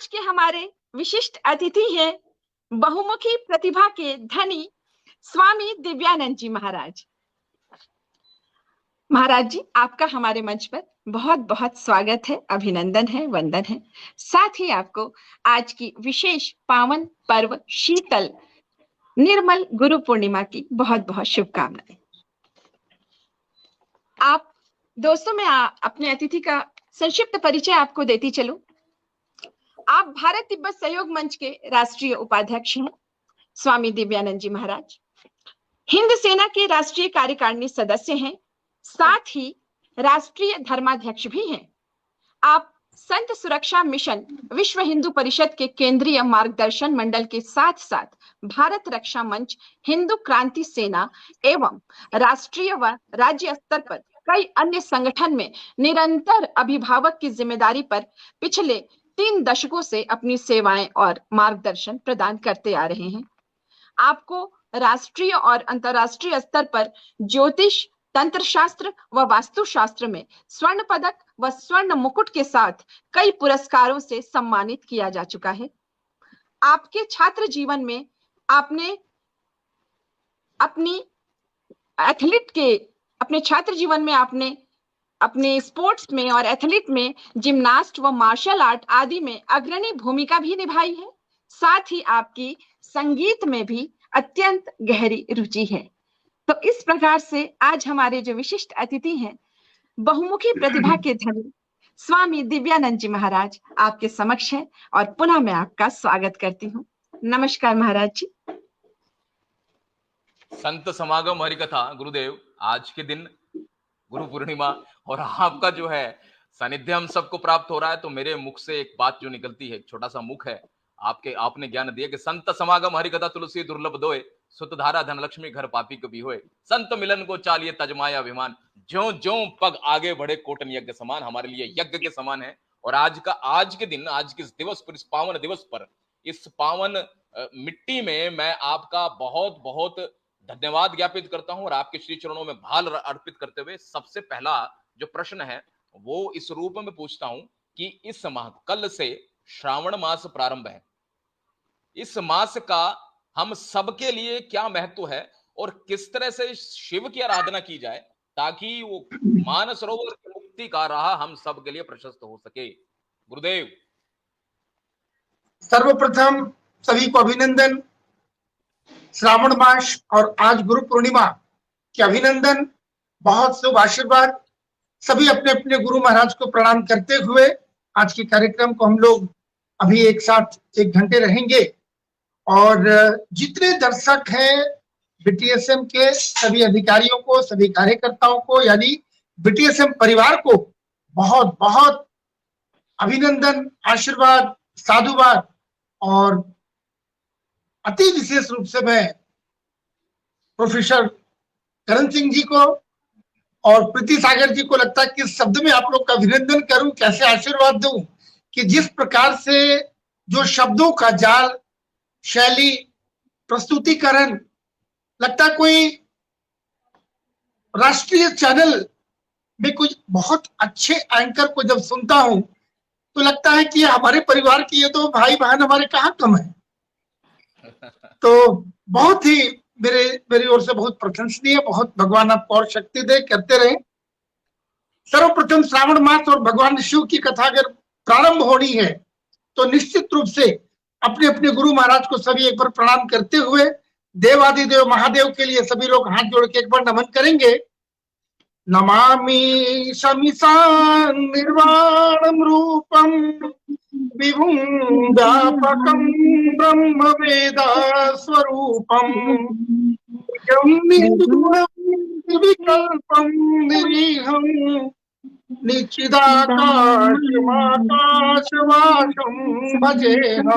आज के हमारे विशिष्ट अतिथि हैं बहुमुखी प्रतिभा के धनी स्वामी दिव्यानंद जी महाराज। महाराज जी, आपका हमारे मंच पर बहुत बहुत स्वागत है, अभिनंदन है, वंदन है। साथ ही आपको आज की विशेष पावन पर्व शीतल निर्मल गुरु पूर्णिमा की बहुत बहुत शुभकामनाएं। आप दोस्तों, मैं अपने अतिथि का संक्षिप्त परिचय आपको देती चलूं। आप भारत तिब्बत सहयोग मंच के राष्ट्रीय उपाध्यक्ष हैं स्वामी दिव्यानंद जी महाराज। हिंद सेना के राष्ट्रीय कार्यकारिणी सदस्य हैं, साथ ही राष्ट्रीय धर्माध्यक्ष भी हैं। आप संत सुरक्षा मिशन विश्व हिंदू परिषद के केंद्रीय मार्गदर्शन मंडल के साथ साथ भारत रक्षा मंच, हिंदू क्रांति सेना एवं राष्ट्रीय व राज्य स्तर पर कई अन्य संगठन में निरंतर अभिभावक की जिम्मेदारी पर पिछले 3 दशकों से अपनी सेवाएं और मार्गदर्शन प्रदान करते आ रहे हैं। आपको राष्ट्रीय और अंतर्राष्ट्रीय स्तर पर ज्योतिष, तंत्र शास्त्र व वास्तुशास्त्र में स्वर्ण पदक व स्वर्ण मुकुट के साथ कई पुरस्कारों से सम्मानित किया जा चुका है। आपके छात्र जीवन में आपने अपने स्पोर्ट्स में और एथलीट में जिम्नास्ट व मार्शल आर्ट आदि में अग्रणी भूमिका भी निभाई है। साथ ही आपकी संगीत में भी अत्यंत गहरी रुचि है। तो इस प्रकार से आज हमारे जो विशिष्ट अतिथि हैं, बहुमुखी प्रतिभा के धनी स्वामी दिव्यानंद जी महाराज आपके समक्ष है और पुनः मैं आपका स्वागत करती हूँ। नमस्कार महाराज जी। संत समागम हरिकथा गुरुदेव, आज के दिन गुरु पूर्णिमा और आपका जो है सानिध्य हम सबको प्राप्त हो रहा है, तो मेरे मुख से एक बात जो निकलती है, एक छोटा सा मुख है, आपने ज्ञान दिया कि संत समागम हरिकथा तुलसी दुर्लभ दोए, सुत धारा धनलक्ष्मी घर पापी कभी होए, संत मिलन को चालिए तजमाया अभिमान, ज्यों ज्यों पग आगे बढ़े कोटन यज्ञ समान। हमारे लिए यज्ञ के समान है। और आज के दिन, आज के इस दिवस पर, इस पावन दिवस पर, इस पावन मिट्टी में मैं आपका बहुत बहुत धन्यवाद ज्ञापित करता हूं और आपके श्री चरणों में भाल अर्पित करते हुए सबसे पहला जो प्रश्न है वो इस रूप में पूछता हूं कि इस माह, कल से श्रावण मास प्रारंभ है, इस मास का हम सबके लिए क्या महत्व है और किस तरह से शिव की आराधना की जाए ताकि वो मानसरोवर की मुक्ति का राह हम सबके लिए प्रशस्त हो सके। गुरुदेव। सर्वप्रथम सभी को अभिनंदन। श्रावण मास और आज गुरु पूर्णिमा के अभिनंदन, बहुत शुभ आशीर्वाद। सभी अपने अपने गुरु महाराज को प्रणाम करते हुए आज के कार्यक्रम को हम लोग अभी एक साथ 1 घंटे रहेंगे और जितने दर्शक हैं बीटीएसएम के सभी अधिकारियों को, सभी कार्यकर्ताओं को, यानी बीटीएसएम परिवार को बहुत बहुत अभिनंदन, आशीर्वाद, साधुवाद। और अति विशेष रूप से मैं प्रोफेसर करण सिंह जी को और प्रीति सागर जी को लगता है कि शब्द में आप लोग का अभिनंदन करूं, कैसे आशीर्वाद दूं कि जिस प्रकार से जो शब्दों का जाल, शैली, प्रस्तुतिकरण, लगता है कोई राष्ट्रीय चैनल में कुछ बहुत अच्छे एंकर को जब सुनता हूं तो लगता है कि हमारे परिवार की ये तो भाई बहन हमारे कहाँ कम है। तो बहुत ही मेरी ओर से बहुत प्रशंसनीय, बहुत भगवान आपको और शक्ति दे, करते रहे। सर्वप्रथम श्रावण मास और भगवान शिव की कथा अगर प्रारंभ होनी है तो निश्चित रूप से अपने अपने गुरु महाराज को सभी एक बार प्रणाम करते हुए देवादिदेव महादेव के लिए सभी लोग हाथ जोड़ के एक बार नमन करेंगे। नमामि शमिशान निर्वाणम रूपम विभुं व्यापकं ब्रह्म वेदा स्वरूपम विकल्पं निरीहं निचिदाकाशमाकाशवासं भजेहं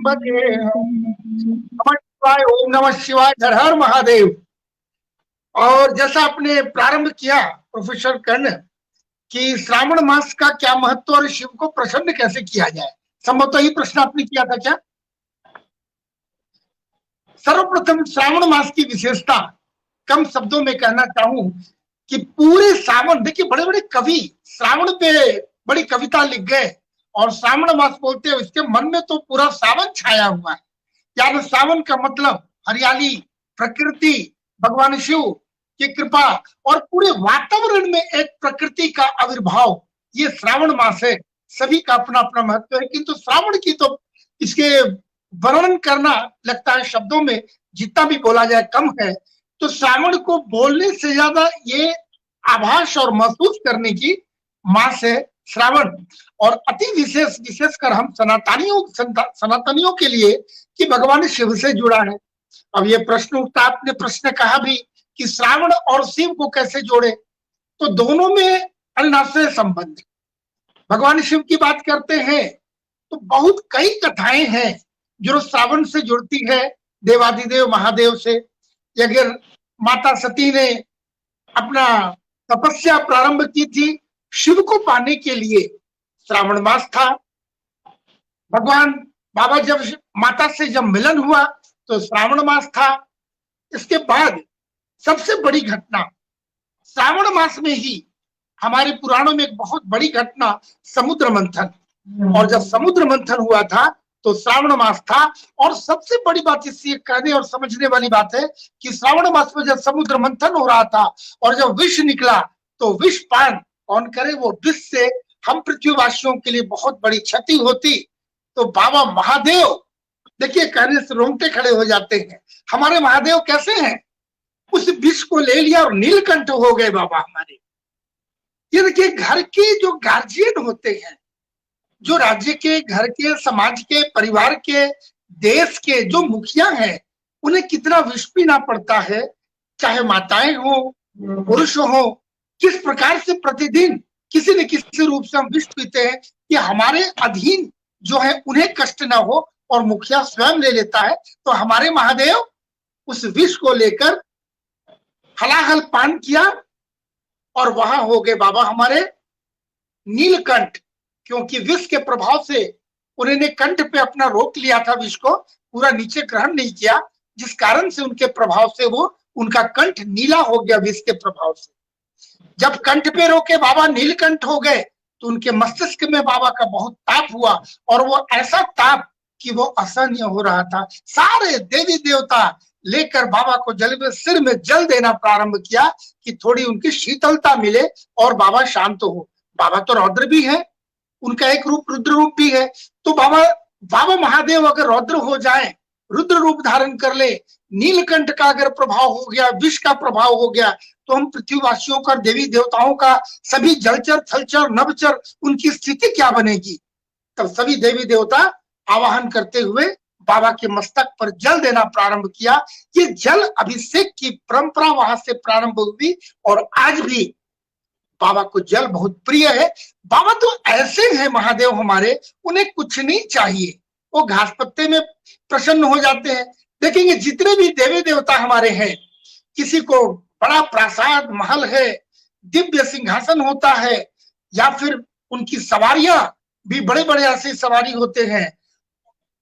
भजेहं। ओम नमः शिवाय, हर हर महादेव। और जैसा आपने प्रारंभ किया प्रोफेसर कर्ण कि श्रावण मास का क्या महत्व और शिव को प्रसन्न कैसे किया जाए, संभवतः ही प्रश्न आपने किया था क्या? सर्वप्रथम श्रावण मास की विशेषता कम शब्दों में कहना चाहूं कि पूरे सावन, देखिए बड़े बड़े कवि श्रावण पे बड़ी कविता लिख गए और श्रावण मास बोलते हैं, इसके मन में तो पूरा सावन छाया हुआ है। यानी सावन का मतलब हरियाली, प्रकृति, भगवान शिव की कृपा और पूरे वातावरण में एक प्रकृति का आविर्भाव, ये श्रावण मास है। सभी का अपना अपना महत्व है, किंतु श्रावण की तो इसके वर्णन करना लगता है शब्दों में जितना भी बोला जाए कम है। तो श्रावण को बोलने से ज्यादा ये आभास और महसूस करने की मास है श्रावण। और अति विशेषकर हम सनातनियों के लिए कि भगवान शिव से जुड़ा है। अब ये प्रश्न उठता, आपने प्रश्न कहा भी कि श्रावण और शिव को कैसे जोड़े, तो दोनों में अविनाश्य संबंध। भगवान शिव की बात करते हैं तो बहुत कई कथाएं हैं जो श्रावण से जुड़ती है, देवादिदेव महादेव से। अगर माता सती ने अपना तपस्या प्रारंभ की थी शिव को पाने के लिए, श्रावण मास था। भगवान बाबा जब माता से जब मिलन हुआ तो श्रावण मास था। इसके बाद सबसे बड़ी घटना श्रावण मास में ही हमारे पुराणों में एक बहुत बड़ी घटना समुद्र मंथन, और जब समुद्र मंथन हुआ था तो श्रावण मास था। और सबसे बड़ी बात इससे कहने और समझने वाली बात है कि श्रावण मास में जब समुद्र मंथन हो रहा था और जब विष निकला तो विष पान कौन करे, वो विष से हम पृथ्वीवासियों के लिए बहुत बड़ी क्षति होती। तो बाबा महादेव, देखिए कहने से रोंगटे खड़े हो जाते हैं, हमारे महादेव कैसे हैं, उस विष को ले लिया और नीलकंठ हो गए बाबा हमारे। ये देखिए घर के जो गार्जियन होते हैं, जो राज्य के, घर के, समाज के, परिवार के, देश के जो मुखिया हैं, उन्हें कितना विष पीना पड़ता है, चाहे माताएं हो, पुरुष हो, किस प्रकार से प्रतिदिन किसी न किसी रूप से हम विष पीते हैं कि हमारे अधीन जो है उन्हें कष्ट ना हो, और मुखिया स्वयं ले लेता है। तो हमारे महादेव उस विष को लेकर हलाहल पान किया और वहां हो गए बाबा हमारे नीलकंठ, क्योंकि विष के प्रभाव से उन्होंने कंठ पे अपना रोक लिया था, विष को पूरा नीचे ग्रहण नहीं किया, जिस कारण से उनके प्रभाव से वो उनका कंठ नीला हो गया विष के प्रभाव से। जब कंठ पे रोके बाबा नीलकंठ हो गए तो उनके मस्तिष्क में बाबा का बहुत ताप हुआ, और वो ऐसा ताप कि वो असहनीय हो रहा था। सारे देवी देवता लेकर बाबा को जल में सिर में जल देना प्रारंभ किया कि थोड़ी उनकी शीतलता मिले और बाबा शांत हो। बाबा तो रौद्र भी है, उनका एक रूप रुद्र रूप भी है। तो बाबा महादेव अगर रौद्र हो जाए, रुद्र रूप धारण कर ले, नीलकंठ का अगर प्रभाव हो गया, विष का प्रभाव हो गया, तो हम पृथ्वीवासियों का, देवी देवताओं का, सभी जलचर, थलचर, नभचर, उनकी स्थिति क्या बनेगी। तब सभी देवी देवता आवाहन करते हुए बाबा के मस्तक पर जल देना प्रारंभ किया। ये जल अभिषेक की परंपरा वहां से प्रारंभ हुई और आज भी बाबा को जल बहुत प्रिय है। बाबा तो ऐसे हैं महादेव हमारे, उन्हें कुछ नहीं चाहिए, वो घास पत्ते में प्रसन्न हो जाते हैं। देखेंगे जितने भी देवी देवता हमारे हैं, किसी को बड़ा प्रासाद महल है, दिव्य सिंहासन होता है, या फिर उनकी सवारियां भी बड़े बड़े ऐसे सवारी होते हैं,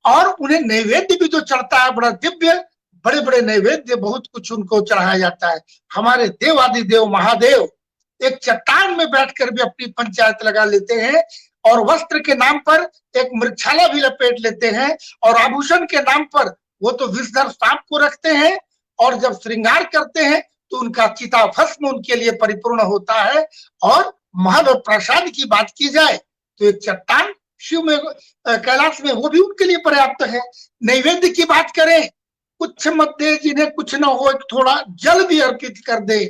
और उन्हें नैवेद्य भी जो चढ़ता है बड़ा दिव्य, बड़े बड़े नैवेद्य, बहुत कुछ उनको चढ़ाया जाता है। हमारे देवादिदेव महादेव एक चट्टान में बैठकर भी अपनी पंचायत लगा लेते हैं, और वस्त्र के नाम पर एक मृक्षाला भी लपेट लेते हैं, और आभूषण के नाम पर वो तो विषधर सांप को रखते हैं, और जब श्रृंगार करते हैं तो उनका चिता भस्म उनके लिए परिपूर्ण होता है। और महल और प्रसाद की बात की जाए तो एक चट्टान शिव में, कैलाश में, वो भी उनके लिए पर्याप्त है। नैवेद्य की बात करें, कुछ मत दे जिन्हें कुछ ना हो, एक थोड़ा जल भी अर्पित कर दे,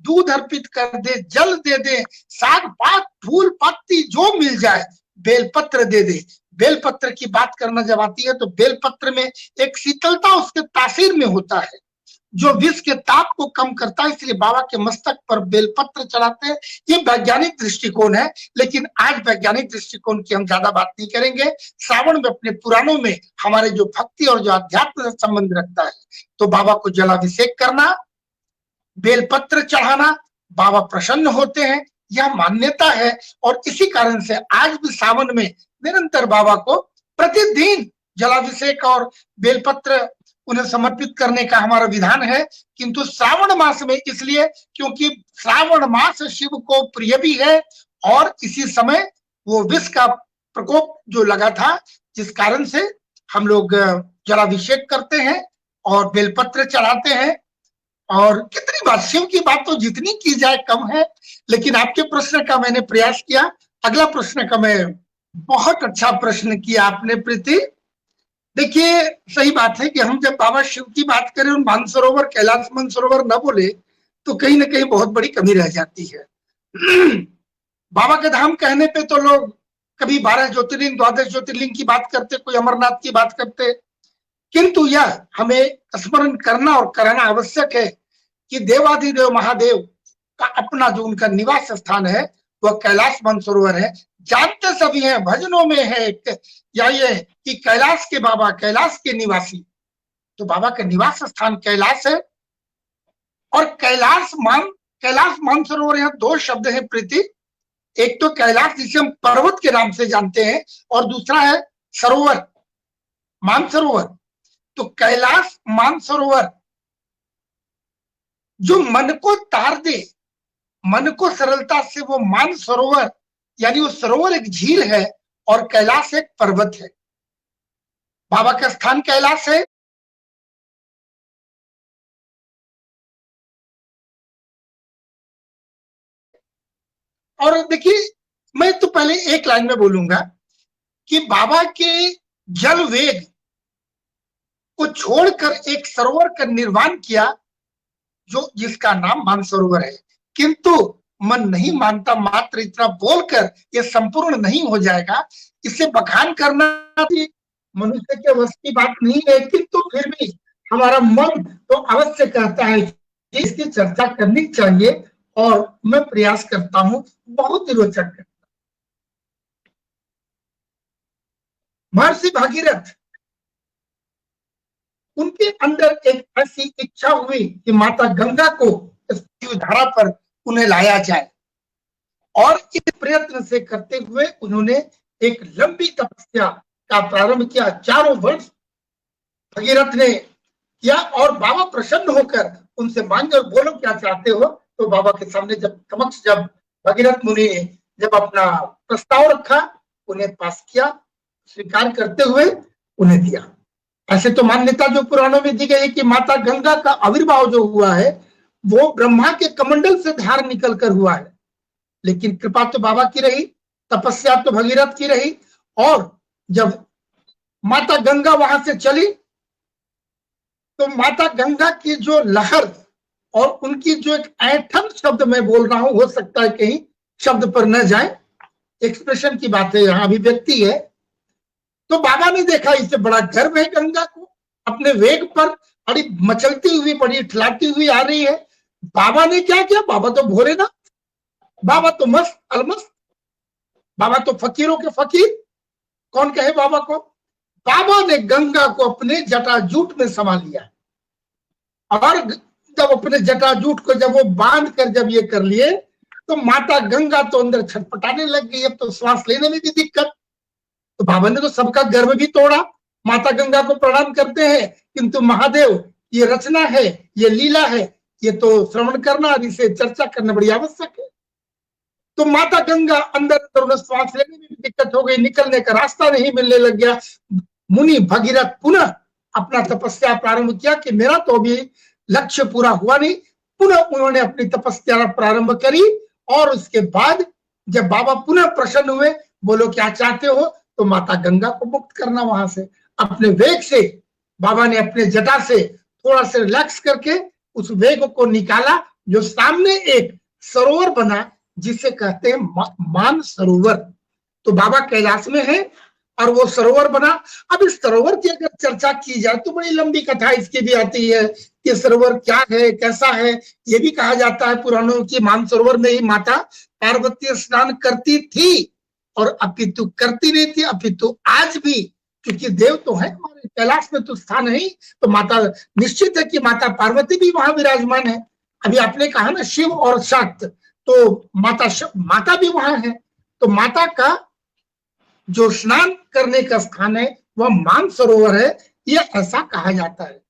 दूध अर्पित कर दे, जल दे दे, साग पात फूल पत्ती जो मिल जाए, बेलपत्र दे दे। बेलपत्र की बात करना जब आती है तो बेलपत्र में एक शीतलता उसके तासीर में होता है जो विष के ताप को कम करता है, इसलिए बाबा के मस्तक पर बेलपत्र चढ़ाते हैं। ये वैज्ञानिक दृष्टिकोण है, लेकिन आज वैज्ञानिक दृष्टिकोण की हम ज्यादा बात नहीं करेंगे। श्रावण में अपने पुराणों में हमारे जो भक्ति और जो अध्यात्म से संबंध रखता है, तो बाबा को जलाभिषेक करना, बेलपत्र चढ़ाना, बाबा प्रसन्न होते हैं, यह मान्यता है। और इसी कारण से आज भी सावन में निरंतर बाबा को प्रतिदिन जलाभिषेक और बेलपत्र उन्हें समर्पित करने का हमारा विधान है। किंतु श्रावण मास में इसलिए क्योंकि श्रावण मास शिव को प्रिय भी है और इसी समय वो विष का प्रकोप जो लगा था, जिस कारण से हम लोग जलाभिषेक करते हैं और बेलपत्र चढ़ाते हैं। और कितनी बात, शिव की बात तो जितनी की जाए कम है, लेकिन आपके प्रश्न का मैंने प्रयास किया। अगला प्रश्न का मैं, बहुत अच्छा प्रश्न किया आपने प्रीति। देखिए सही बात है कि हम जब बाबा शिव की बात करें और मानसरोवर, कैलाश मानसरोवर न बोले तो कहीं ना कहीं बहुत बड़ी कमी रह जाती है। बाबा के धाम कहने पे तो लोग कभी 12 ज्योतिर्लिंग, 12 ज्योतिर्लिंग की बात करते, कोई अमरनाथ की बात करते, किंतु यह हमें स्मरण करना और कराना आवश्यक है कि देवाधिदेव महादेव का अपना जो उनका निवास स्थान है वह कैलाश मानसरोवर है। जानते सभी हैं, भजनों में है या ये कि कैलाश के बाबा, कैलाश के निवासी, तो बाबा का निवास स्थान कैलाश है। और कैलाश मानसरोवर, यहाँ दो शब्द हैं प्रीति। एक तो कैलाश जिसे हम पर्वत के नाम से जानते हैं और दूसरा है सरोवर, मानसरोवर। तो कैलाश मानसरोवर जो मन को तार दे, मन को सरलता से, वो मानसरोवर यानी वो सरोवर एक झील है और कैलाश एक पर्वत है। बाबा का स्थान कैलाश है। और देखिए, मैं तो पहले एक लाइन में बोलूंगा कि बाबा के जल वेग को छोड़कर एक सरोवर का निर्माण किया जो जिसका नाम मानसरोवर है। किंतु मन नहीं मानता, मात्र इतना बोलकर यह संपूर्ण नहीं हो जाएगा। इसे बखान करना मनुष्य के वश की बात नहीं है, किंतु फिर भी हमारा मन तो अवश्य कहता है कि इसकी चर्चा करनी चाहिए और मैं प्रयास करता हूं। बहुत ही रोचक है। महर्षि भागीरथ, उनके अंदर एक ऐसी इच्छा हुई कि माता गंगा को इस धारा पर उन्हें लाया जाए, और इस प्रयत्न से करते हुए उन्होंने एक लंबी तपस्या का प्रारंभ किया। 4 वर्ष भगीरथ ने किया और बाबा प्रसन्न होकर उनसे मांगे और बोलो क्या चाहते हो। तो बाबा के सामने जब भगीरथ मुनि ने जब अपना प्रस्ताव रखा, उन्हें पास किया, स्वीकार करते हुए उन्हें दिया। ऐसे तो मान्यता जो पुराणों में दी गई है कि माता गंगा का आविर्भाव जो हुआ है वो ब्रह्मा के कमंडल से धार निकल कर हुआ है, लेकिन कृपा तो बाबा की रही, तपस्या तो भगीरथ की रही। और जब माता गंगा वहां से चली तो माता गंगा की जो लहर और उनकी जो एक ऐंठन शब्द मैं बोल रहा हूं, हो सकता है कहीं शब्द पर न जाए, एक्सप्रेशन की बात है, यहां अभिव्यक्ति है। तो बाबा ने देखा इससे बड़ा गर्व है गंगा को, अपने वेग पर बड़ी मचलती हुई, बड़ी ठिलाती हुई आ रही है। बाबा ने क्या किया? बाबा तो भोले ना, बाबा तो मस्त अलमस्त, बाबा तो फकीरों के फकीर, कौन कहे बाबा को। बाबा ने गंगा को अपने जटाजूट में समा लिया और जब अपने जटाजूट को जब वो बांध कर जब ये कर लिए तो माता गंगा तो अंदर छटपटाने लग गई। अब तो श्वास लेने में भी दिक्कत। तो बाबा ने तो सबका गर्व भी तोड़ा, माता गंगा को प्रणाम करते हैं, किंतु महादेव ये रचना है, ये लीला है, ये तो श्रवण करना और इसे चर्चा करना बड़ी आवश्यक है। तो माता गंगा अंदर श्वास लेने में भी दिक्कत हो गई, निकलने का रास्ता नहीं मिलने लग गया। मुनि भगीरथ पुनः अपना तपस्या प्रारंभ किया कि मेरा तो अभी लक्ष्य पूरा हुआ नहीं। पुनः उन्होंने अपनी तपस्या प्रारंभ करी और उसके बाद जब बाबा पुनः प्रसन्न हुए, बोलो क्या चाहते हो, तो माता गंगा को मुक्त करना वहां से अपने वेग से बाबा ने अपने जटा से थोड़ा सा रिलैक्स करके उस वेग को निकाला, जो सामने एक सरोवर बना जिसे कहते हैं मान सरोवर। तो बाबा कैलाश में है और वो सरोवर बना। अब इस सरोवर की अगर चर्चा की जाए तो बड़ी लंबी कथा इसकी भी आती है कि सरोवर क्या है, कैसा है। ये भी कहा जाता है पुराणों की मानसरोवर में ही माता पार्वती स्नान करती थी और अपितु करती नहीं थी, अपितु आज भी, क्योंकि देव तो है हमारे कैलाश में तो स्थान है, तो माता निश्चित है कि माता पार्वती भी वहां विराजमान है। अभी आपने कहा ना शिव और शक्त, तो माता भी वहां है। तो माता का जो स्नान करने का स्थान है वह मान सरोवर है, यह ऐसा कहा जाता है।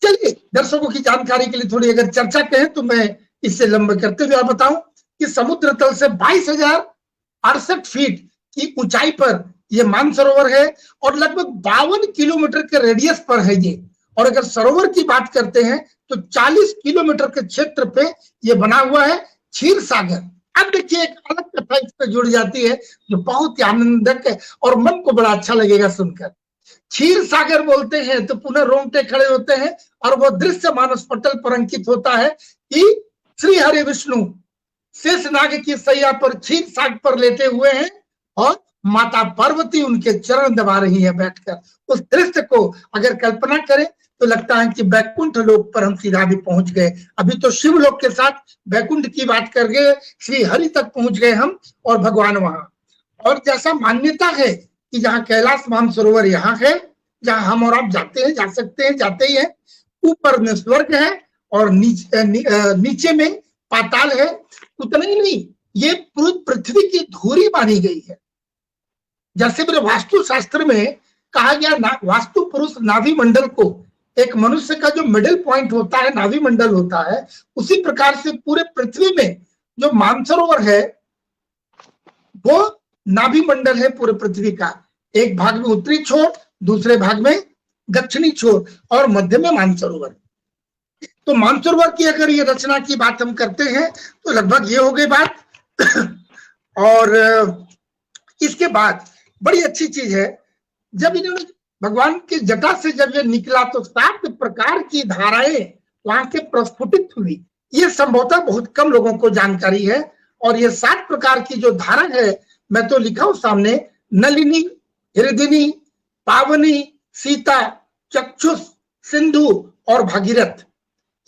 चलिए दर्शकों की जानकारी के लिए थोड़ी अगर चर्चा करें तो मैं इससे लंबे करते हुए बताऊं कि समुद्र तल से 22,068 फीट की ऊंचाई पर यह मानसरोवर है और लगभग 52 किलोमीटर के रेडियस पर है ये। और अगर सरोवर की बात करते हैं तो 40 किलोमीटर के क्षेत्र पे ये बना हुआ है क्षीर सागर। अब देखिए एक अलग कथा इस पर जुड़ जाती है जो बहुत ही आनंदक है और मन को बड़ा अच्छा लगेगा सुनकर। क्षीर सागर बोलते हैं तो पुनः रोंगटे खड़े होते हैं और वो दृश्य मानस पटल पर अंकित होता है कि श्री हरि विष्णु शेषनाग की सैया पर क्षीर सागर पर लेटे हुए हैं और माता पार्वती उनके चरण दबा रही है बैठकर। उस दृश्य को अगर कल्पना करें तो लगता है कि बैकुंठ लोक पर हम सीधा भी पहुंच गए। अभी तो शिव लोक के साथ बैकुंठ की बात कर गए, श्री हरि तक पहुंच गए हम और भगवान वहां। और जैसा मान्यता है कि जहाँ कैलाश मानसरोवर यहाँ है, जहाँ हम और आप जाते हैं, जा सकते हैं, जाते ही हैं। ऊपर में स्वर्ग है और नीचे में पाताल है। उतना ही नहीं, ये पूरी पृथ्वी की धुरी मानी गई है। जैसे मेरे वास्तु शास्त्र में कहा गया वास्तु पुरुष नाभि मंडल को, एक मनुष्य का जो मिडिल पॉइंट होता है नाभि मंडल होता है, उसी प्रकार से पूरे पृथ्वी में जो मानसरोवर है वो नाभि मंडल है पूरे पृथ्वी का। एक भाग में उत्तरी छोर, दूसरे भाग में दक्षिणी छोर और मध्य में मानसरोवर। तो मानसरोवर की अगर ये रचना की बात हम करते हैं तो लगभग ये हो गई बात। और इसके बाद बड़ी अच्छी चीज है, जब इन्होंने भगवान की जटा से जब ये निकला तो 7 प्रकार की धाराएं वहां से प्रस्फुटित हुई। ये संभवतः बहुत कम लोगों को जानकारी है। और ये 7 प्रकार की जो धारा है, मैं तो लिखा हूं सामने, नलिनी, हृदिनी, पावनी, सीता, चक्षुष, सिंधु और भागीरथ।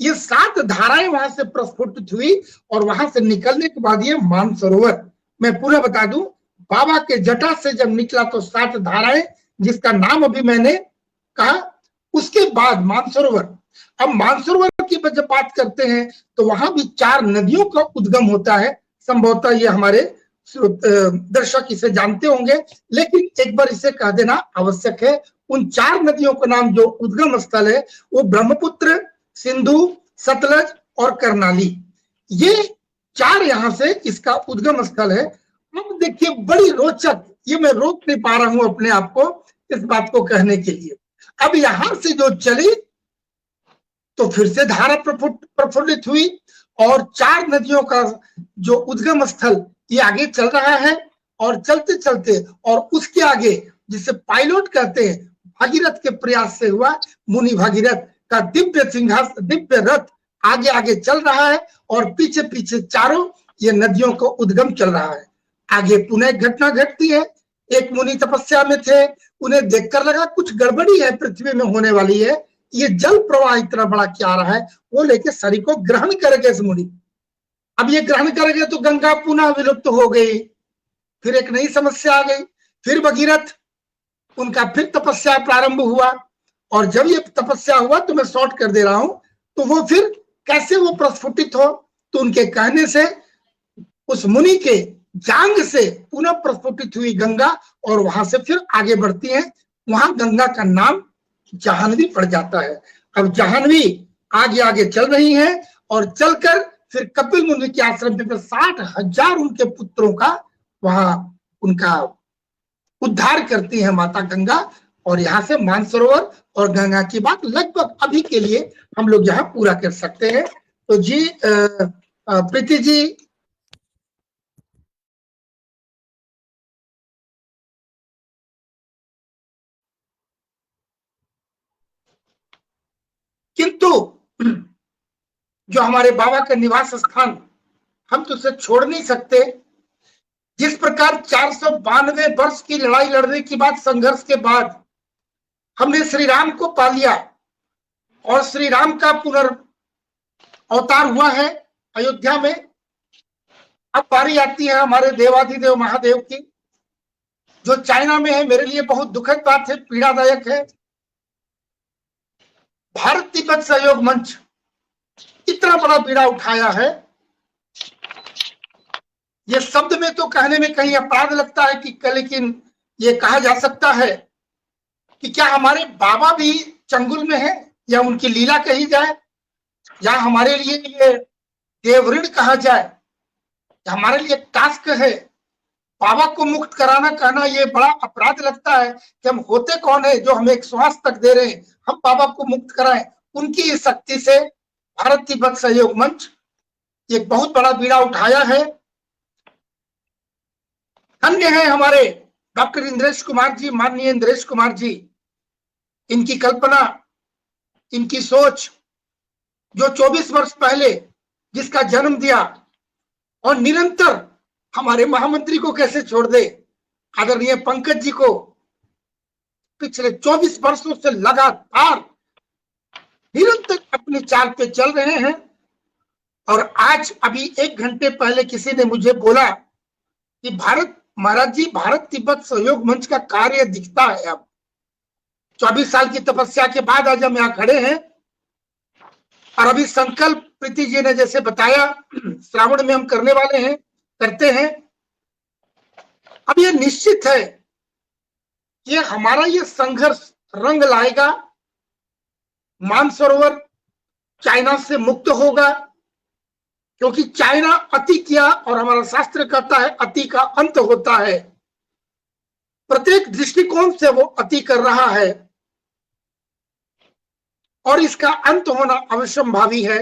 ये 7 धाराएं वहां से प्रस्फुटित हुई और वहां से निकलने के बाद ये मानसरोवर, मैं पूरा बता दूं, बाबा के जटा से जब निकला तो 7 धाराएं, जिसका नाम अभी मैंने कहा। उसके बाद मानसरोवर। अब मानसरोवर की जब बात करते हैं तो वहां भी 4 नदियों का उद्गम होता है। संभवतः ये हमारे दर्शक इसे जानते होंगे, लेकिन एक बार इसे कह देना आवश्यक है। उन 4 नदियों का नाम जो उद्गम स्थल है वो ब्रह्मपुत्र, सिंधु, सतलज और कर्णाली, ये 4 यहां से इसका उद्गम स्थल है। अब देखिए बड़ी रोचक, ये मैं रोक नहीं पा रहा हूं अपने आप को इस बात को कहने के लिए। अब यहां से जो चली तो फिर से धारा प्रफुल्लित हुई और 4 नदियों का जो उद्गम स्थल ये आगे चल रहा है। और चलते चलते और उसके आगे जिसे पायलट कहते हैं, भागीरथ के प्रयास से हुआ, मुनि भागीरथ का दिव्य रथ आगे आगे चल रहा है और पीछे पीछे चारों ये नदियों को उद्गम चल रहा है। आगे पुनः एक घटना घटती है। एक मुनि तपस्या में थे, उन्हें देखकर लगा कुछ गड़बड़ी है पृथ्वी में होने वाली है, ये जल प्रवाह इतना बड़ा क्या आ रहा है। वो लेके शरीर को ग्रहण करेंगे इस मुनि। अब ये ग्रहण करेंगे तो गंगा पुनः विलुप्त हो गई, फिर एक नई समस्या आ गई। फिर भगीरथ, उनका फिर तपस्या प्रारंभ हुआ। और जब ये तपस्या हुआ तो मैं शॉर्ट कर दे रहा हूं, तो वो फिर कैसे वो प्रस्फुटित हो, तो उनके कहने से उस मुनि के जांग से पुनः प्रस्फुटित हुई गंगा और वहां से फिर आगे बढ़ती है। वहां गंगा का नाम जाह्नवी पड़ जाता है। अब जाह्नवी आगे आगे चल रही है और चलकर फिर कपिल मुनि के आश्रम में 60,000 उनके पुत्रों का वहां उनका उद्धार करती है माता गंगा। और यहाँ से मानसरोवर और गंगा की बात लगभग अभी के लिए हम लोग यहाँ पूरा कर सकते हैं। तो जी प्रीति जी, किंतु जो हमारे बाबा का निवास स्थान, हम तो उसे छोड़ नहीं सकते। जिस प्रकार 492 वर्ष की लड़ाई लड़ने के बाद, संघर्ष के बाद हमने श्री राम को पा लिया और श्री राम का पुनर्अवतार हुआ है अयोध्या में। अब बारी आती है हमारे देवाधिदेव महादेव की, जो चाइना में है। मेरे लिए बहुत दुखद बात है, पीड़ादायक है। भारत तिब्बत सहयोग मंच इतना बड़ा पीड़ा उठाया है, ये शब्द में तो कहने में कहीं अपराध लगता है कि, लेकिन ये कहा जा सकता है कि क्या हमारे बाबा भी चंगुल में है, या उनकी लीला कही जाए, या हमारे लिए ये देवऋण कहा जाए, हमारे लिए टास्क है। बाबा को मुक्त कराना कहना ये बड़ा अपराध लगता है कि हम होते कौन है जो हमें एक श्वास तक दे रहे हैं, हम बाबा को मुक्त कराएं। उनकी इस शक्ति से भारत तिब्बत सहयोग मंच एक बहुत बड़ा बीड़ा उठाया है। धन्य है हमारे डॉक्टर इंद्रेश कुमार जी, माननीय इंद्रेश कुमार जी, इनकी कल्पना, इनकी सोच, जो 24 वर्ष पहले जिसका जन्म दिया और निरंतर हमारे महामंत्री को कैसे छोड़ दे, आदरणीय पंकज जी को पिछले 24 वर्षों से लगातार निरंतर अपनी चाल पे चल रहे हैं। और आज अभी 1 घंटे पहले किसी ने मुझे बोला कि भारत महाराज जी, भारत तिब्बत सहयोग मंच का कार्य दिखता है। अब 24 साल की तपस्या के बाद आज हम यहाँ खड़े हैं। और अभी संकल्प प्रीति जी ने जैसे बताया, श्रावण में हम करने वाले हैं, करते हैं। अब ये निश्चित है कि हमारा ये संघर्ष रंग लाएगा। मानसरोवर चाइना से मुक्त होगा, क्योंकि चाइना अति किया और हमारा शास्त्र कहता है अति का अंत होता है। प्रत्येक दृष्टिकोण से वो अति कर रहा है और इसका अंत होना अवश्यंभावी है।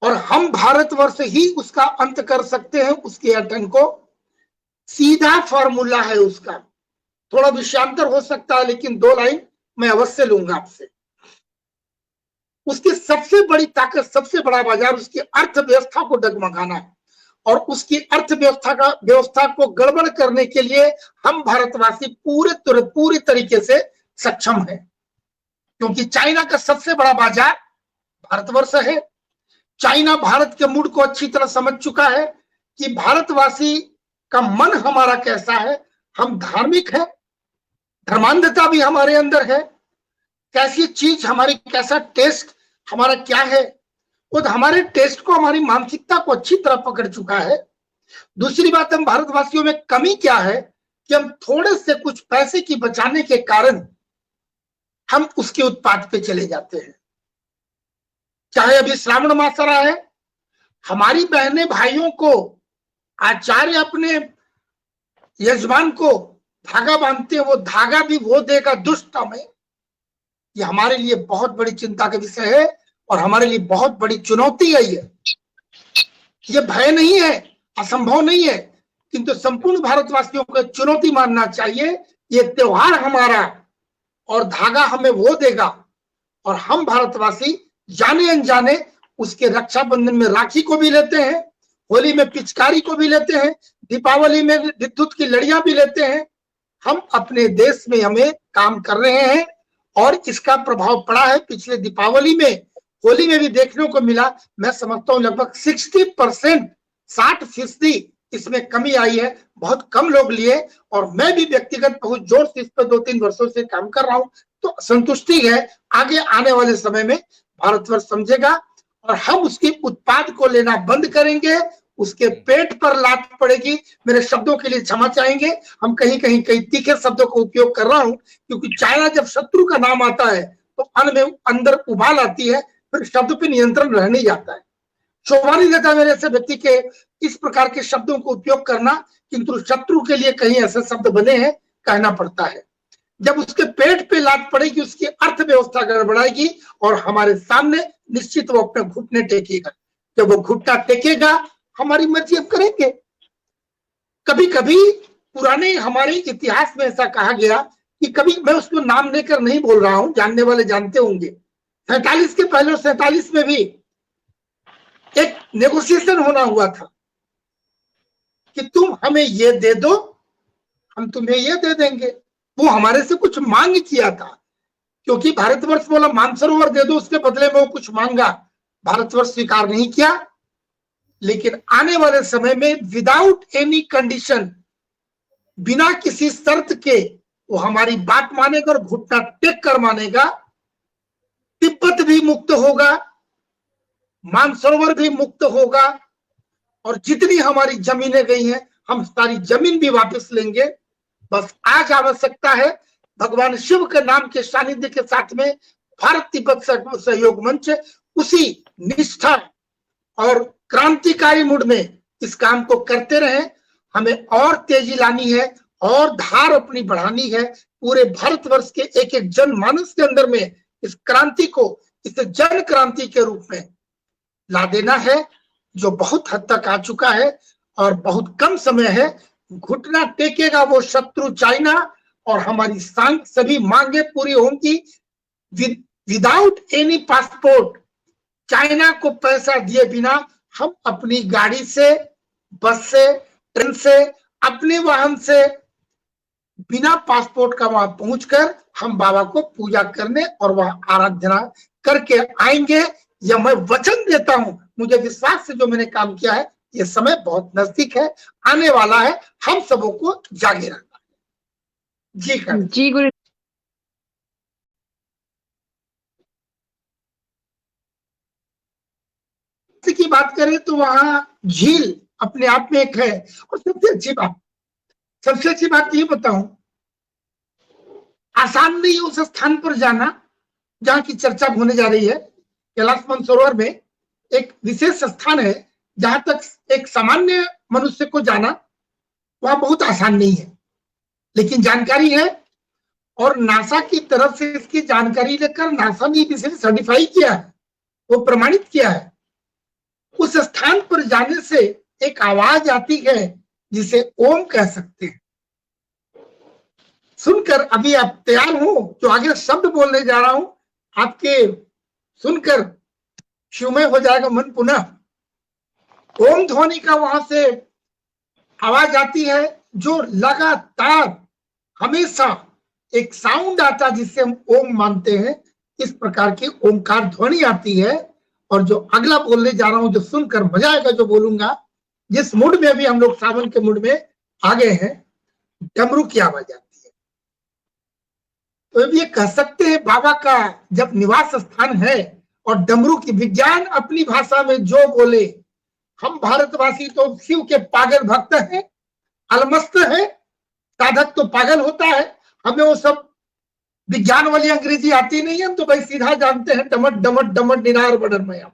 और हम भारतवर्ष ही उसका अंत कर सकते हैं, उसके अटन को। सीधा फॉर्मूला है उसका, थोड़ा विषयांतर हो सकता है, लेकिन 2 लाइन मैं अवश्य लूंगा आपसे। उसकी सबसे बड़ी ताकत, सबसे बड़ा बाजार उसकी अर्थव्यवस्था को डगमगाना है। और उसकी व्यवस्था को गड़बड़ करने के लिए हम भारतवासी पूरी तरीके से सक्षम है, क्योंकि चाइना का सबसे बड़ा बाजार भारतवर्ष है। चाइना भारत के मूड को अच्छी तरह समझ चुका है कि भारतवासी का मन हमारा कैसा है। हम धार्मिक है, धर्मांधता भी हमारे अंदर है, कैसी चीज हमारी, कैसा टेस्ट हमारा क्या है, वो हमारे टेस्ट को, हमारी मानसिकता को अच्छी तरह पकड़ चुका है। दूसरी बात, हम भारतवासियों में कमी क्या है कि हम थोड़े से कुछ पैसे की बचाने के कारण हम उसके उत्पाद पे चले जाते हैं। चाहे अभी श्रावण मास रहा है, हमारी बहनें भाइयों को आचार्य अपने यजमान को धागा बांधते हैं, वो धागा भी वो देगा दुष्ट हमें। ये हमारे लिए बहुत बड़ी चिंता का विषय है और हमारे लिए बहुत बड़ी चुनौती है। ये भय नहीं है, असंभव नहीं है, किंतु संपूर्ण भारतवासियों को चुनौती मानना चाहिए। ये त्योहार हमारा और धागा हमें वो देगा, और हम भारतवासी जाने अनजाने उसके रक्षाबंधन में राखी को भी लेते हैं, होली में पिचकारी को भी लेते हैं, दीपावली में विद्युत की लड़ियां भी लेते हैं। हम अपने देश में हमें काम कर रहे हैं और इसका प्रभाव पड़ा है। पिछले दीपावली में, होली में भी देखने को मिला। मैं समझता हूँ लगभग 60%, 60% इसमें कमी आई है। बहुत कम लोग लिए, और मैं भी व्यक्तिगत बहुत जोर से इस पर 2-3 वर्षों से काम कर रहा हूँ, तो संतुष्टि है। आगे आने वाले समय में भारतवर्ष समझेगा और हम उसके उत्पाद को लेना बंद करेंगे, उसके पेट पर लात पड़ेगी। मेरे शब्दों के लिए क्षमा चाहेंगे, हम कहीं कई तीखे शब्दों का उपयोग कर रहा हूं, क्योंकि चाइना जब शत्रु का नाम आता है तो अन्न में अंदर उबाल आती है, फिर शब्द पे नियंत्रण रह नहीं जाता है। शोभा नहीं देता मेरे ऐसे व्यक्ति के इस प्रकार के शब्दों को उपयोग करना, किंतु शत्रु के लिए कहीं ऐसे शब्द बने हैं, कहना पड़ता है। जब उसके पेट पे लात पड़ेगी, उसकी अर्थव्यवस्था गड़बड़ाएगी और हमारे सामने निश्चित वो अपने घुटने टेकेगा। जब वो घुटना टेकेगा, हमारी मर्जी अब करेंगे। कभी कभी पुराने हमारे इतिहास में ऐसा कहा गया कि, कभी मैं उसको नाम लेकर नहीं बोल रहा हूं, जानने वाले जानते होंगे, 47 के पहले और 47 में भी एक नेगोशिएशन होना हुआ था कि तुम हमें ये दे दो, हम तुम्हें ये दे देंगे। वो हमारे से कुछ मांग किया था, क्योंकि भारतवर्ष बोला मानसरोवर दे दो, उसके बदले में वो कुछ मांगा। भारतवर्ष स्वीकार नहीं किया, लेकिन आने वाले समय में विदाउट एनी कंडीशन, बिना किसी शर्त के, वो हमारी बात मानेगा और घुटना टेक कर मानेगा। तिब्बत भी मुक्त होगा, मानसरोवर भी मुक्त होगा, और जितनी हमारी जमीनें गई हैं, हम सारी जमीन भी वापस लेंगे। बस आज आवश्यकता है भगवान शिव के नाम के सानिध्य के साथ में भारत तिब्बत सहयोग मंच उसी निष्ठा और क्रांतिकारी मूड में इस काम को करते रहे। हमें और तेजी लानी है और धार अपनी बढ़ानी है। पूरे भारतवर्ष के एक एक जनमानस के अंदर में इस क्रांति को, इस जन क्रांति के रूप में ला देना है, जो बहुत हद तक आ चुका है और बहुत कम समय है। घुटना टेकेगा वो शत्रु चाइना और हमारी सभी मांगे पूरी होंगी। विदाउट एनी पासपोर्ट, चाइना को पैसा दिए बिना हम अपनी गाड़ी से, बस से, ट्रेन से, अपने वाहन से, बिना पासपोर्ट का वहां पहुंचकर हम बाबा को पूजा करने और वहां आराधना करके आएंगे। यह मैं वचन देता हूं। मुझे विश्वास से जो मैंने काम किया है, ये समय बहुत नजदीक है, आने वाला है। हम सबों को जागे रहना है। जी गुरु। की बात करें तो वहां झील अपने आप में एक है। और सबसे अच्छी बात ये बताऊं, आसान नहीं उस स्थान पर जाना जहां की चर्चा होने जा रही है। कैलाश मानसरोवर में एक विशेष स्थान है जहां तक एक सामान्य मनुष्य को जाना वहां बहुत आसान नहीं है, लेकिन जानकारी है। और नासा की तरफ से इसकी जानकारी लेकर नासा ने इसे सर्टिफाई किया है, वो प्रमाणित किया है। उस स्थान पर जाने से एक आवाज आती है जिसे ओम कह सकते हैं। सुनकर अभी आप तैयार हो, जो आगे शब्द बोलने जा रहा हूं, आपके सुनकर शिवमय हो जाएगा मन पुनः। ओम ध्वनि का वहां से आवाज आती है, जो लगातार हमेशा एक साउंड आता है जिसे हम ओम मानते हैं। इस प्रकार की ओमकार ध्वनि आती है। और जो अगला बोलने जा रहा हूं, जो सुनकर मजा आएगा, जो बोलूंगा, जिस मूड में अभी हम लोग सावन के मूड में आ गए हैं, डमरू की आवाज आती है। तो ये कह सकते हैं बाबा का जब निवास स्थान है। और डमरू की विज्ञान अपनी भाषा में जो बोले, हम भारतवासी तो शिव के पागल भक्त हैं, अलमस्त है। साधक तो पागल होता है, हमें वो सब विज्ञान वाली अंग्रेजी आती नहीं है, तो भाई सीधा जानते हैं डमट डमट डमट निरार बडरमया।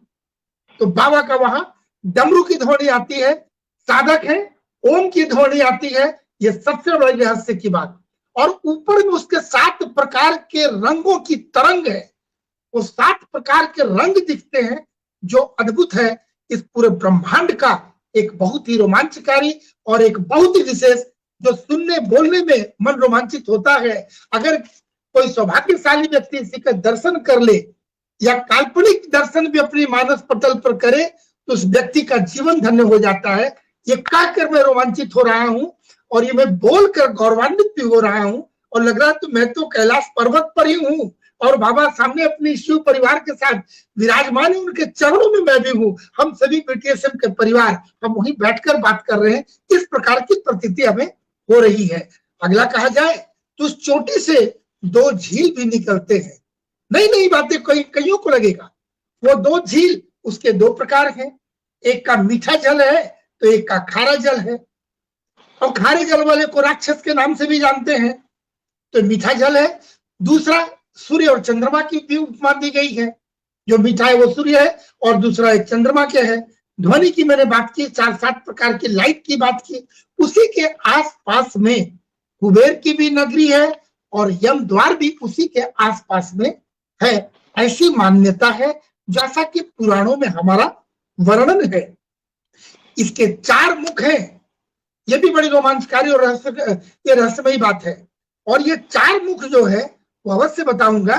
तो बाबा का वहां डमरू की ध्वनि आती है, साधक है, ओम की ध्वनि आती है। ये सबसे बड़ी रहस्य की बात। और ऊपर में उसके 7 प्रकार के रंगों की तरंग है। वो 7 प्रकार के रंग दिखते हैं, जो अद्भुत है। इस पूरे ब्रह्मांड का एक बहुत ही रोमांचकारी और एक बहुत ही विशेष, जो सुनने बोलने में मन रोमांचित होता है। अगर कोई सौभाग्यशाली व्यक्ति इसी का दर्शन कर ले, या काल्पनिक दर्शन भी अपनी मानस पटल पर करे, तो उस व्यक्ति का जीवन धन्य हो जाता है। ये कहकर मैं रोमांचित हो रहा हूं और ये मैं बोलकर गौरवान्वित भी हो रहा हूं। और लग रहा है तो मैं तो कैलाश पर्वत पर ही हूं और बाबा सामने अपनी शिव परिवार के साथ विराजमान है, उनके चरणों में मैं भी हूं। हम सभी बीटीएसएम के परिवार हम वहीं बैठकर बात कर रहे हैं। इस प्रकार की प्रतीति हमें हो रही है। अगला कहा जाए तो उस चोटी से 2 झील भी निकलते हैं। नई नई बातें कईयों को लगेगा। वो 2 झील, उसके 2 प्रकार हैं। एक का मीठा जल है तो एक का खारा जल है। और खारे जल वाले को राक्षस के नाम से भी जानते हैं, तो मीठा जल है। दूसरा सूर्य और चंद्रमा की भी उपमा दी गई है। जो मीठा है वो सूर्य है और दूसरा एक चंद्रमा के है। ध्वनि की मैंने बात की, 4-7 प्रकार की लाइट की बात की। उसी के आसपास में कुबेर की भी नगरी है और यम द्वार भी उसी के आसपास में है। ऐसी मान्यता है, जैसा कि पुराणों में हमारा वर्णन है। इसके 4 मुख हैं। ये भी बड़ी रोमांचकारी और रहस्यमयी बात है। और ये 4 मुख जो है वो अवश्य बताऊंगा।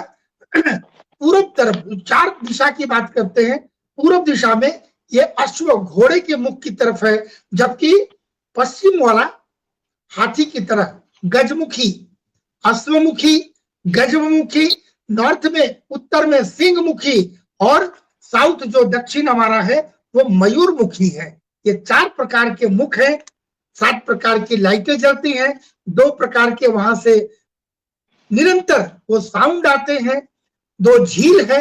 पूर्व तरफ 4 दिशा की बात करते हैं। पूर्व दिशा में ये अश्व घोड़े के मुख की तरफ है, जबकि पश्चिम वाला हाथी की तरह गजमुखी, अश्वमुखी, गजमुखी। नॉर्थ में, उत्तर में सिंहमुखी और साउथ जो दक्षिण हमारा है वो मयूरमुखी है। ये 4 प्रकार के मुख हैं। 7 प्रकार की लाइटें जलती हैं। 2 प्रकार के वहां से निरंतर वो साउंड आते हैं। 2 झील है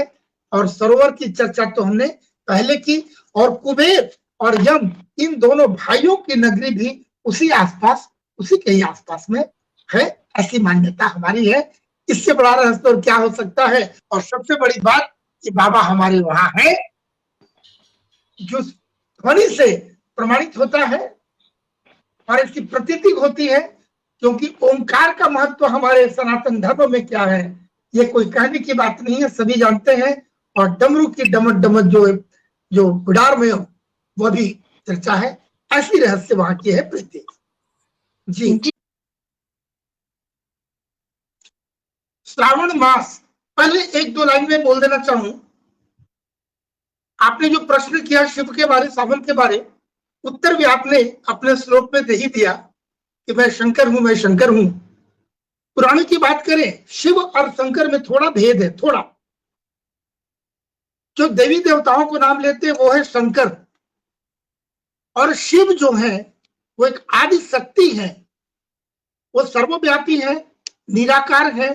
और सरोवर की चर्चा तो हमने पहले की। और कुबेर और यम, इन दोनों भाइयों की नगरी भी उसी आसपास, उसी के ही आसपास में है। ऐसी मान्यता हमारी है। इससे बड़ा रहस्य और क्या हो सकता है। और सबसे बड़ी बात कि बाबा हमारे वहां है, जो ध्वनि से प्रमाणित होता है और इसकी प्रतीति होती है, क्योंकि ओंकार का महत्व हमारे सनातन धर्म में क्या है ये कोई कहने की बात नहीं है, सभी जानते हैं। और डमरू की डमक डमक जो बिडार में हो वह भी चर्चा है। ऐसी रहस्य वहां की है प्रीति जी। श्रावण मास, पहले एक दो लाइन में बोल देना चाहूं, आपने जो प्रश्न किया शिव के बारे, सावन के बारे, उत्तर भी आपने अपने श्लोक में दे ही दिया कि मैं शंकर हूं, मैं शंकर हूं। पुराण की बात करें, शिव और शंकर में थोड़ा भेद है, थोड़ा। जो देवी देवताओं को नाम लेते हैं वो है शंकर, और शिव जो है वो एक आदि शक्ति है, वो सर्वव्यापी है, निराकार है।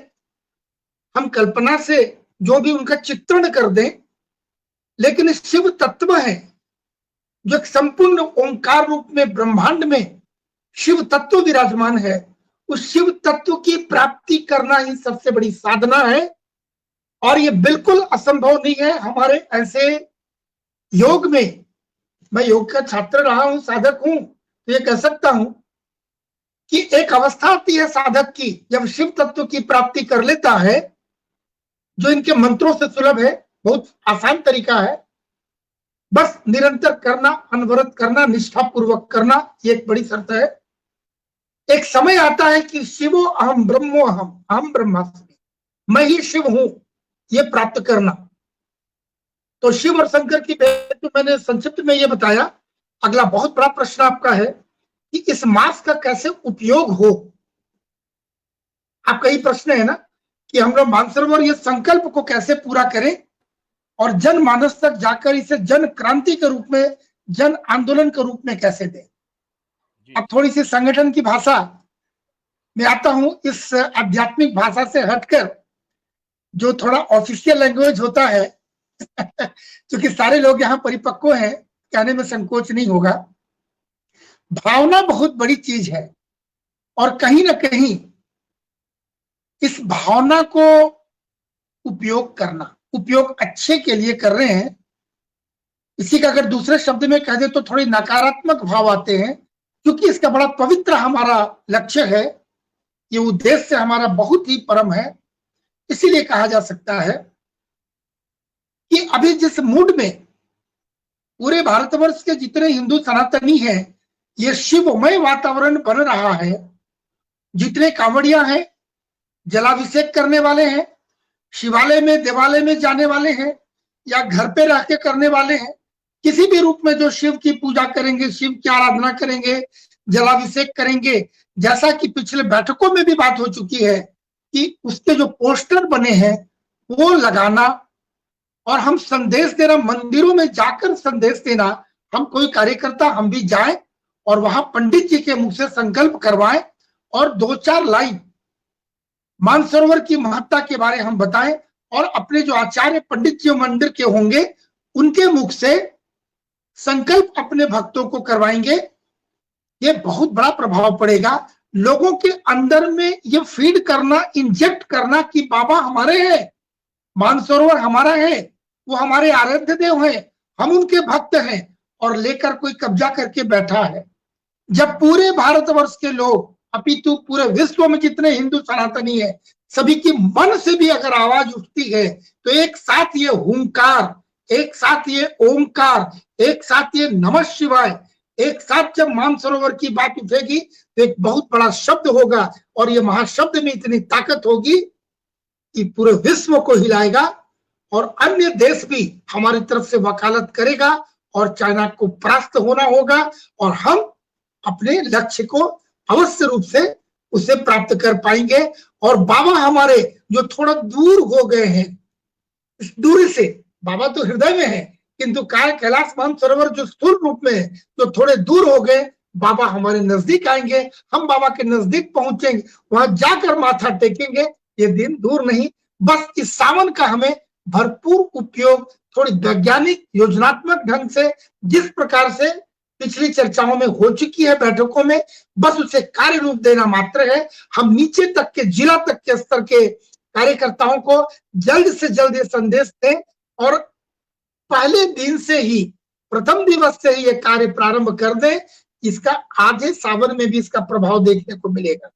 हम कल्पना से जो भी उनका चित्रण कर दें, लेकिन शिव तत्व है जो एक संपूर्ण ओंकार रूप में ब्रह्मांड में शिव तत्व विराजमान है। उस शिव तत्व की प्राप्ति करना ही सबसे बड़ी साधना है, और ये बिल्कुल असंभव नहीं है। हमारे ऐसे योग में, मैं योग का छात्र रहा हूं, साधक हूं, तो ये कह सकता हूं कि एक अवस्था आती है साधक की जब शिव तत्व की प्राप्ति कर लेता है, जो इनके मंत्रों से सुलभ है, बहुत आसान तरीका है, बस निरंतर करना, अनवरत करना, निष्ठा पूर्वक करना, ये एक बड़ी शर्त है। एक समय आता है कि शिवो अहम ब्रह्मो अहम ब्रह्मास्मि, मैं ही शिव हूं, ये प्राप्त करना। तो शिव और शंकर की भेद तो मैंने संक्षिप्त में ये बताया। अगला बहुत बड़ा प्रश्न आपका है कि इस मास का कैसे उपयोग हो। आपका ये प्रश्न है ना कि हम लोग मानसरोवर ये संकल्प को कैसे पूरा करें और जनमानस तक जाकर इसे जन क्रांति के रूप में, जन आंदोलन के रूप में कैसे दें। अब थोड़ी सी संगठन की भाषा में आता हूं, इस आध्यात्मिक भाषा से हटकर जो थोड़ा ऑफिशियल लैंग्वेज होता है क्योंकि सारे लोग यहाँ परिपक्व हैं, कहने में संकोच नहीं होगा। भावना बहुत बड़ी चीज है, और कहीं ना कहीं इस भावना को उपयोग करना, उपयोग अच्छे के लिए कर रहे हैं। इसी का अगर दूसरे शब्द में कह दे तो थोड़े नकारात्मक भाव आते हैं, क्योंकि इसका बड़ा पवित्र हमारा लक्ष्य है, ये उद्देश्य हमारा बहुत ही परम है। इसीलिए कहा जा सकता है कि अभी जिस मूड में पूरे भारतवर्ष के जितने हिंदू सनातनी हैं, ये शिवमय वातावरण बन रहा है। जितने कांवड़िया हैं, जलाभिषेक करने वाले हैं, शिवालय में देवालय में जाने वाले हैं, या घर पे रह के करने वाले हैं, किसी भी रूप में जो शिव की पूजा करेंगे, शिव की आराधना करेंगे, जलाभिषेक करेंगे, जैसा कि पिछले बैठकों में भी बात हो चुकी है कि उसके जो पोस्टर बने हैं वो लगाना, और हम संदेश देना, मंदिरों में जाकर संदेश देना। हम कोई कार्यकर्ता हम भी जाएं और वहां पंडित जी के मुख से संकल्प करवाएं, और 2-4 लाइन मानसरोवर की महत्ता के बारे हम बताएं, और अपने जो आचार्य पंडित जी मंदिर के होंगे उनके मुख से संकल्प अपने भक्तों को करवाएंगे। ये बहुत बड़ा प्रभाव पड़ेगा लोगों के अंदर में, ये फीड करना, इंजेक्ट करना कि बाबा हमारे हैं, मानसरोवर हमारा है, वो हमारे आराध्य देव हैं, हम उनके भक्त हैं, और लेकर कोई कब्जा करके बैठा है। जब पूरे भारतवर्ष के लोग, अपितु पूरे विश्व में जितने हिंदू सनातनी है, सभी की मन से भी अगर आवाज उठती है, तो एक साथ ये हुंकार, एक साथ ये ओंकार, एक साथ ये नमः शिवाय, एक साथ जब मानसरोवर की बात उठेगी तो एक बहुत बड़ा शब्द होगा, और ये महाशब्द में इतनी ताकत होगी कि पूरे विश्व को हिलाएगा, और अन्य देश भी हमारी तरफ से वकालत करेगा, और चाइना को परास्त होना होगा, और हम अपने लक्ष्य को अवश्य रूप से उसे प्राप्त कर पाएंगे। और बाबा हमारे जो थोड़ा दूर हो गए हैं, इस दूरी से, बाबा तो हृदय में है, किंतु कैलाश मानसरोवर जो स्थूल रूप में है, जो थोड़े दूर हो गए, बाबा हमारे नजदीक आएंगे, हम बाबा के नजदीक पहुंचेंगे, वहां जाकर माथा टेकेंगे। ये दिन दूर नहीं, बस इस सावन का हमें भरपूर उपयोग, थोड़ी वैज्ञानिक योजनात्मक ढंग से, जिस प्रकार से पिछली चर्चाओं में हो चुकी है बैठकों में, बस उसे कार्य रूप देना मात्र है। हम नीचे तक के, जिला तक के स्तर के कार्यकर्ताओं को जल्द से जल्द ये संदेश दें और पहले दिन से ही, प्रथम दिवस से ही ये कार्य प्रारंभ कर दें। इसका आधे सावन में भी इसका प्रभाव देखने को मिलेगा।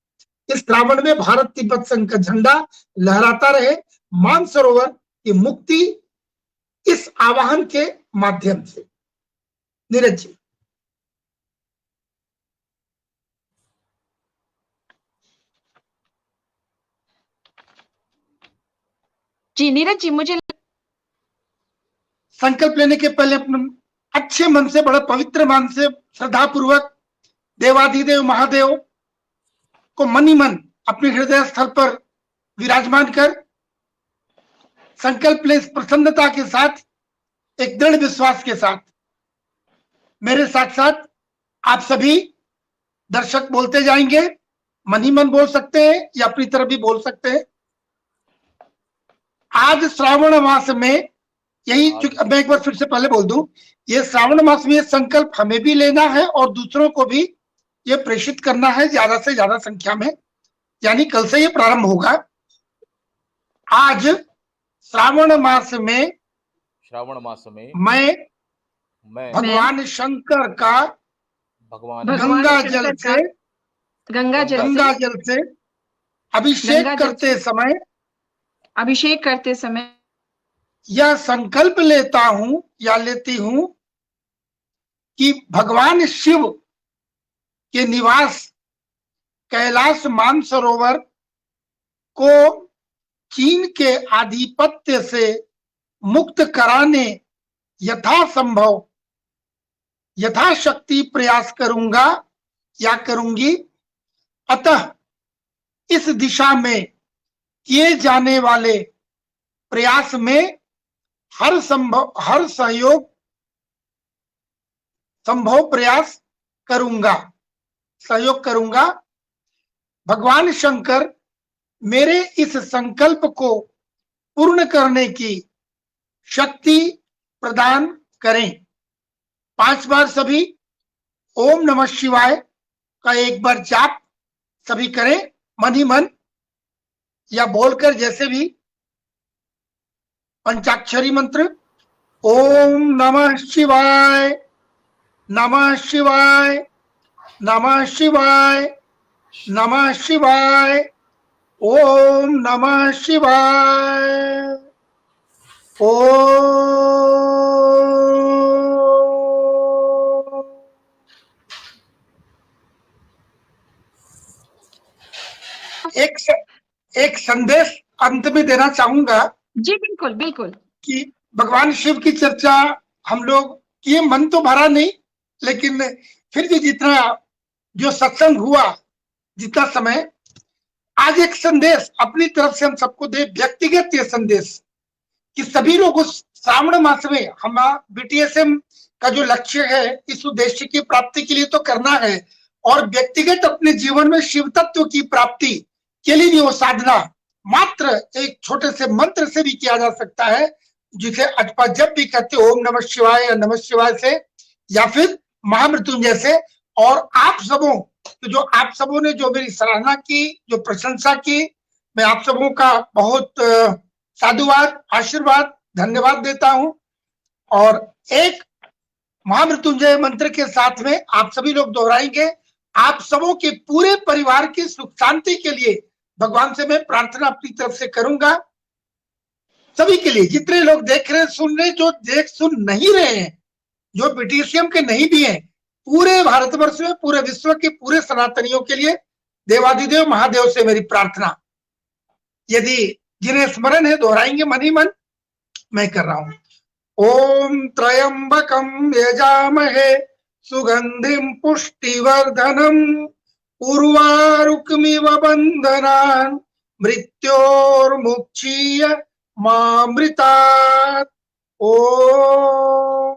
इस श्रावण में भारत तिब्बत संघ का झंडा लहराता रहे, मानसरोवर की मुक्ति इस आवाहन के माध्यम से। नीरज जी। जी नीरज जी, मुझे संकल्प लेने के पहले अपने अच्छे मन से, बड़े पवित्र मन से, श्रद्धा पूर्वक देवाधिदेव महादेव को मन ही मन अपने हृदय स्थल पर विराजमान कर संकल्प ले, इस प्रसन्नता के साथ, एक दृढ़ विश्वास के साथ। मेरे साथ साथ आप सभी दर्शक बोलते जाएंगे, मन ही मन बोल सकते हैं या अपनी तरफ भी बोल सकते हैं। आज श्रावण मास में यही, मैं एक बार फिर से पहले बोल दूं, ये श्रावण मास में ये संकल्प हमें भी लेना है और दूसरों को भी ये प्रेषित करना है ज्यादा से ज्यादा संख्या में। यानी कल से ये प्रारंभ होगा। आज श्रावण मास में मैं भगवान शंकर का गंगा जल से अभिषेक करते समय यह संकल्प लेता हूं या लेती हूं कि भगवान शिव के निवास कैलाश मानसरोवर को चीन के आधिपत्य से मुक्त कराने यथासंभव, यथाशक्ति प्रयास करूंगा या करूंगी। अतः इस दिशा में किए जाने वाले प्रयास में हर सहयोग संभव प्रयास करूंगा, सहयोग करूंगा। भगवान शंकर मेरे इस संकल्प को पूर्ण करने की शक्ति प्रदान करें। 5 बार सभी ओम नमः शिवाय का एक बार जाप सभी करें, मन ही मन या बोलकर, जैसे भी। पंचाक्षरी मंत्र ओम नमः शिवाय, नमः शिवाय, नमः शिवाय, नमः शिवाय, ओम नमः शिवाय, ओम। एक संदेश अंत में देना चाहूंगा। जी बिल्कुल बिल्कुल। कि भगवान शिव की चर्चा हम लोग किए, मन तो भरा नहीं, लेकिन फिर भी जितना जो सत्संग हुआ, जितना समय, आज एक संदेश अपनी तरफ से हम सबको दे, व्यक्तिगत ये संदेश कि सभी लोग उस श्रावण मास में हम BTSM का जो लक्ष्य है, इस उद्देश्य की प्राप्ति के लिए तो करना है, और व्यक्तिगत अपने जीवन में शिव तत्व की प्राप्ति के लिए भी वो साधना मात्र एक छोटे से मंत्र से भी किया जा सकता है, जिसे अजपा जब भी कहते ओम नमः शिवाय या नमः शिवाय से, या फिर महामृत्युंजय से। और आप सबों ने जो मेरी सराहना की, जो प्रशंसा की, मैं आप सबों का बहुत साधुवाद, आशीर्वाद, धन्यवाद देता हूं। और एक महामृत्युंजय मंत्र के साथ में आप सभी लोग दोहराएंगे। आप सबों के पूरे परिवार की सुख शांति के लिए भगवान से मैं प्रार्थना अपनी तरफ से करूंगा। सभी के लिए, जितने लोग देख रहे, सुन रहे, जो देख सुन नहीं रहे हैं, जो BTSM के नहीं भी हैं, पूरे भारतवर्ष में, पूरे विश्व के पूरे सनातनियों के लिए देवाधिदेव महादेव से मेरी प्रार्थना, यदि जिन्हें स्मरण है दोहराएंगे मन ही मन। मैं कर रहा हूं। ओम त्र्यंबकम यजामहे सुगंधिम पुष्टिवर्धनम उर्वारुकमिव बंधनान् मृत्योर्मुक्षीय मामृतात्। ओम।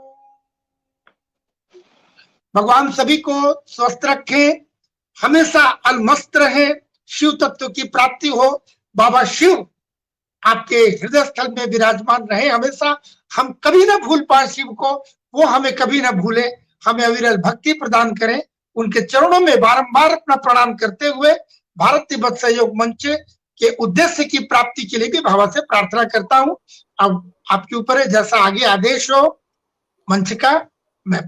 भगवान सभी को स्वस्थ रखे, हमेशा अलमस्त रहे, शिव तत्व की प्राप्ति हो। बाबा शिव आपके हृदय स्थल में विराजमान रहे हमेशा। हम कभी ना भूल पाए शिव को, वो हमें कभी ना भूले, हमें अविरल भक्ति प्रदान करें। उनके चरणों में बारंबार अपना प्रणाम करते हुए भारत तिब्बत सहयोग मंच के उद्देश्य की प्राप्ति के लिए भी भाव से प्रार्थना करता हूं। अब आपके ऊपर है, जैसा आगे आदेश हो मंच का। मैं